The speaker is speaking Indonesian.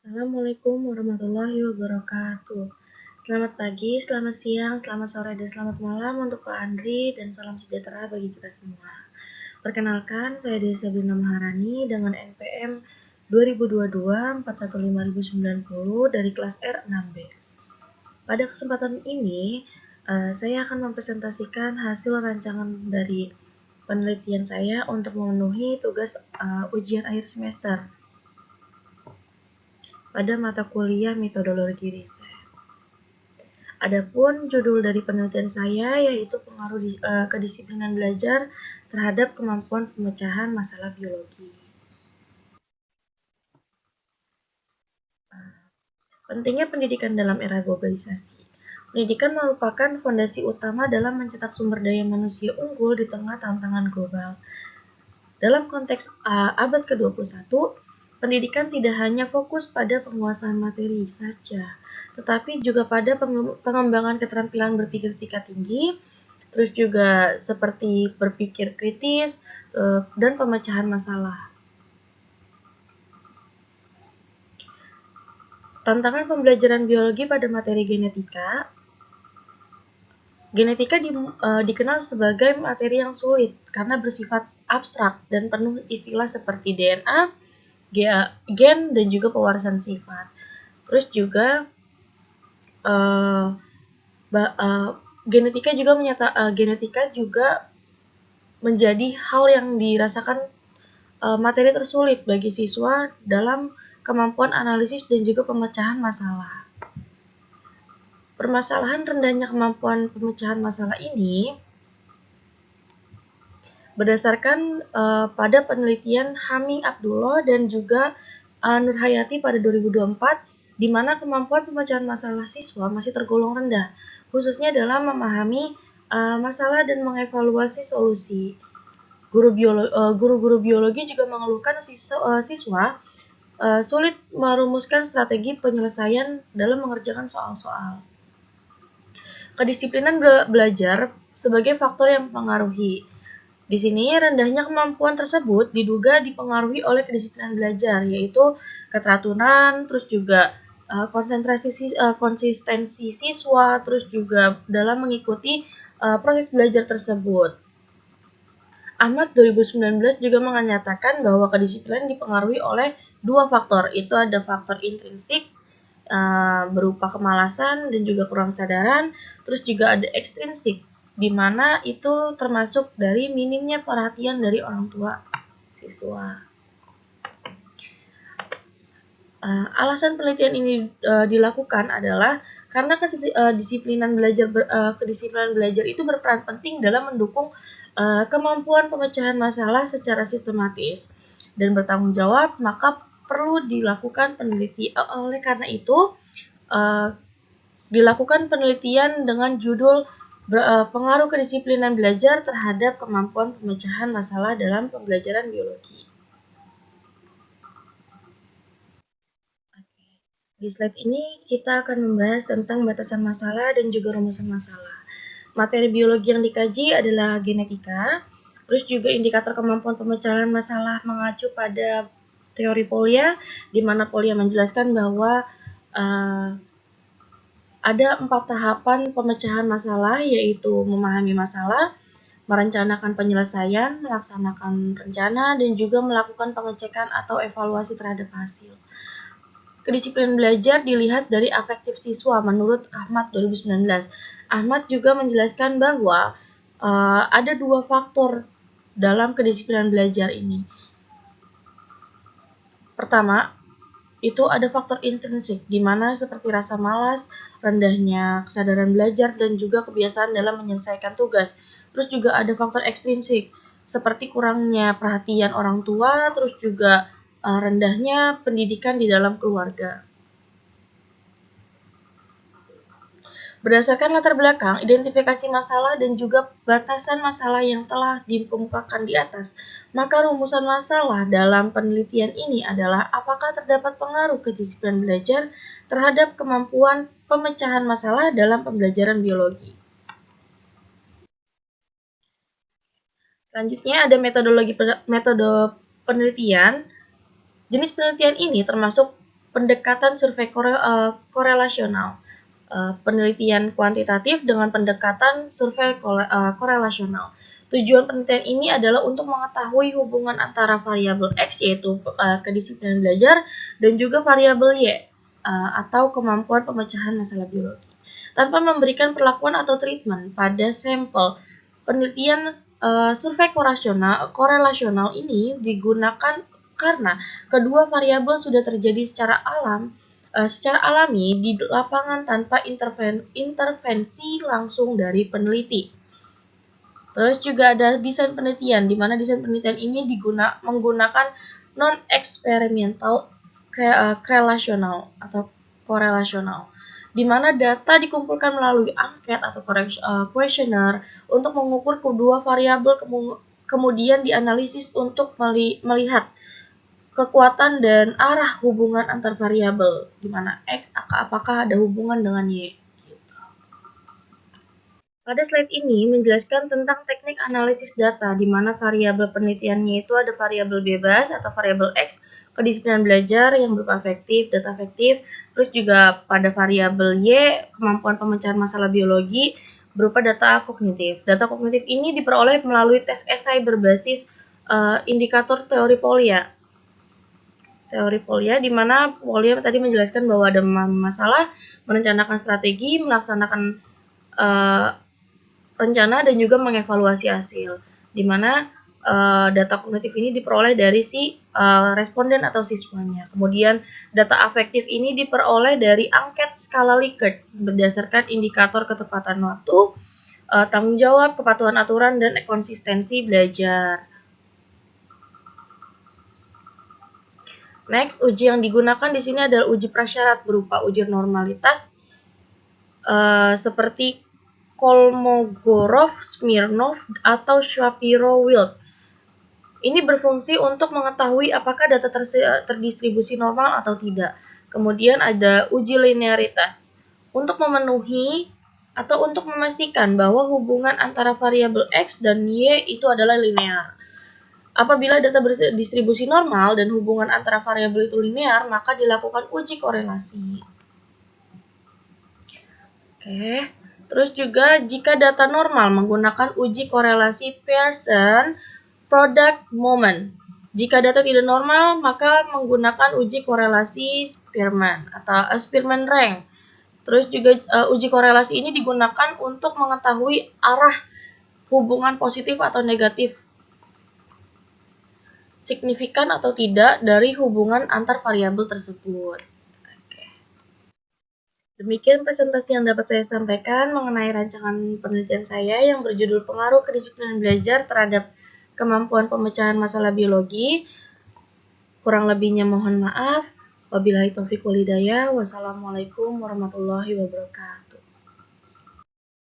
Assalamualaikum warahmatullahi wabarakatuh. Selamat pagi, selamat siang, selamat sore, dan selamat malam untuk Pak Andri dan salam sejahtera bagi kita semua. Perkenalkan, saya Desi Sabrina Maharani dengan NPM 2022-41590 dari kelas R6B. Pada kesempatan ini, saya akan mempresentasikan hasil rancangan dari penelitian saya untuk memenuhi tugas ujian akhir semester pada mata kuliah metodologi riset. Adapun judul dari penelitian saya yaitu pengaruh kedisiplinan belajar terhadap kemampuan pemecahan masalah biologi. Pentingnya pendidikan dalam era globalisasi. Pendidikan merupakan fondasi utama dalam mencetak sumber daya manusia unggul di tengah tantangan global. Dalam konteks abad ke-21, pendidikan tidak hanya fokus pada penguasaan materi saja, tetapi juga pada pengembangan keterampilan berpikir tingkat tinggi, terus juga seperti berpikir kritis dan pemecahan masalah. Tantangan pembelajaran biologi pada materi genetika. Genetika dikenal sebagai materi yang sulit karena bersifat abstrak dan penuh istilah seperti DNA, gen, dan juga pewarisan sifat. Terus juga genetika juga menjadi hal yang dirasakan materi tersulit bagi siswa dalam kemampuan analisis dan juga pemecahan masalah. Permasalahan rendahnya kemampuan pemecahan masalah ini berdasarkan pada penelitian Hami Abdullah dan juga Nurhayati pada 2024, di mana kemampuan pemecahan masalah siswa masih tergolong rendah, khususnya dalam memahami masalah dan mengevaluasi solusi. Guru-guru biologi juga mengeluhkan siswa sulit merumuskan strategi penyelesaian dalam mengerjakan soal-soal. Kedisiplinan belajar sebagai faktor yang mempengaruhi. Di sini, rendahnya kemampuan tersebut diduga dipengaruhi oleh kedisiplinan belajar, yaitu keteraturan, terus juga konsistensi siswa, terus juga dalam mengikuti proses belajar tersebut. Ahmad 2019 juga menyatakan bahwa kedisiplinan dipengaruhi oleh dua faktor, itu ada faktor intrinsik berupa kemalasan dan juga kurang kesadaran, terus juga ada ekstrinsik, di mana itu termasuk dari minimnya perhatian dari orang tua siswa. Alasan penelitian ini dilakukan adalah karena kedisiplinan belajar itu berperan penting dalam mendukung kemampuan pemecahan masalah secara sistematis dan bertanggung jawab, maka perlu dilakukan penelitian. Oleh karena itu, dilakukan penelitian dengan judul pengaruh kedisiplinan belajar terhadap kemampuan pemecahan masalah dalam pembelajaran biologi. Di slide ini kita akan membahas tentang batasan masalah dan juga rumusan masalah. Materi biologi yang dikaji adalah genetika, terus juga indikator kemampuan pemecahan masalah mengacu pada teori Polya, di mana Polya menjelaskan bahwa ada 4 tahapan pemecahan masalah, yaitu memahami masalah, merencanakan penyelesaian, melaksanakan rencana, dan juga melakukan pengecekan atau evaluasi terhadap hasil. Kedisiplinan belajar dilihat dari afektif siswa menurut Ahmad 2019. Ahmad juga menjelaskan bahwa ada dua faktor dalam kedisiplinan belajar ini. Pertama, itu ada faktor intrinsik, di mana seperti rasa malas, rendahnya kesadaran belajar, dan juga kebiasaan dalam menyelesaikan tugas. Terus juga ada faktor ekstrinsik, seperti kurangnya perhatian orang tua, terus juga rendahnya pendidikan di dalam keluarga. Berdasarkan latar belakang, identifikasi masalah dan juga batasan masalah yang telah dikemukakan di atas, maka rumusan masalah dalam penelitian ini adalah apakah terdapat pengaruh kedisiplinan belajar terhadap kemampuan pemecahan masalah dalam pembelajaran biologi. Selanjutnya ada metode penelitian. Jenis penelitian ini termasuk pendekatan survei korelasional. Penelitian kuantitatif dengan pendekatan survei korelasional. Tujuan penelitian ini adalah untuk mengetahui hubungan antara variabel X, yaitu kedisiplinan belajar, dan juga variabel Y, atau kemampuan pemecahan masalah biologi, tanpa memberikan perlakuan atau treatment pada sampel. Penelitian survei korelasional ini digunakan karena kedua variabel sudah terjadi secara alami di lapangan tanpa intervensi langsung dari peneliti. Terus juga ada desain penelitian, di mana desain penelitian ini menggunakan non-eksperimental relational atau korelasional, di mana data dikumpulkan melalui angket atau kuesioner untuk mengukur kedua variabel, kemudian dianalisis untuk melihat kekuatan dan arah hubungan antar variabel, di mana X apakah ada hubungan dengan Y. Pada slide ini menjelaskan tentang teknik analisis data, di mana variabel penelitiannya itu ada variabel bebas atau variabel X, kedisiplinan belajar yang berupa afektif, data afektif, terus juga pada variabel Y, kemampuan pemecahan masalah biologi berupa data kognitif. Data kognitif ini diperoleh melalui tes esai berbasis indikator teori Polya. Di mana Polya tadi menjelaskan bahwa ada masalah, merencanakan strategi, melaksanakan rencana, dan juga mengevaluasi hasil, di mana data kognitif ini diperoleh dari si responden atau siswanya. Kemudian data afektif ini diperoleh dari angket skala Likert berdasarkan indikator ketepatan waktu, tanggung jawab, kepatuhan aturan, dan konsistensi belajar. Next, uji yang digunakan di sini adalah uji prasyarat berupa uji normalitas seperti Kolmogorov, Smirnov, atau Shapiro-Wilk. Ini berfungsi untuk mengetahui apakah data terdistribusi normal atau tidak. Kemudian ada uji linearitas untuk memenuhi atau untuk memastikan bahwa hubungan antara variabel X dan Y itu adalah linear. Apabila data berdistribusi normal dan hubungan antara variabel itu linear, maka dilakukan uji korelasi. Oke, terus juga jika data normal menggunakan uji korelasi Pearson product moment. Jika data tidak normal, maka menggunakan uji korelasi Spearman atau Spearman rank. Terus juga uji korelasi ini digunakan untuk mengetahui arah hubungan positif atau negatif, signifikan atau tidak dari hubungan antar variabel tersebut. Oke. Demikian presentasi yang dapat saya sampaikan mengenai rancangan penelitian saya yang berjudul Pengaruh Kedisiplinan Belajar terhadap Kemampuan Pemecahan Masalah Biologi. Kurang lebihnya mohon maaf. Wabillahi taufiq wal hidayah. Wassalamualaikum warahmatullahi wabarakatuh.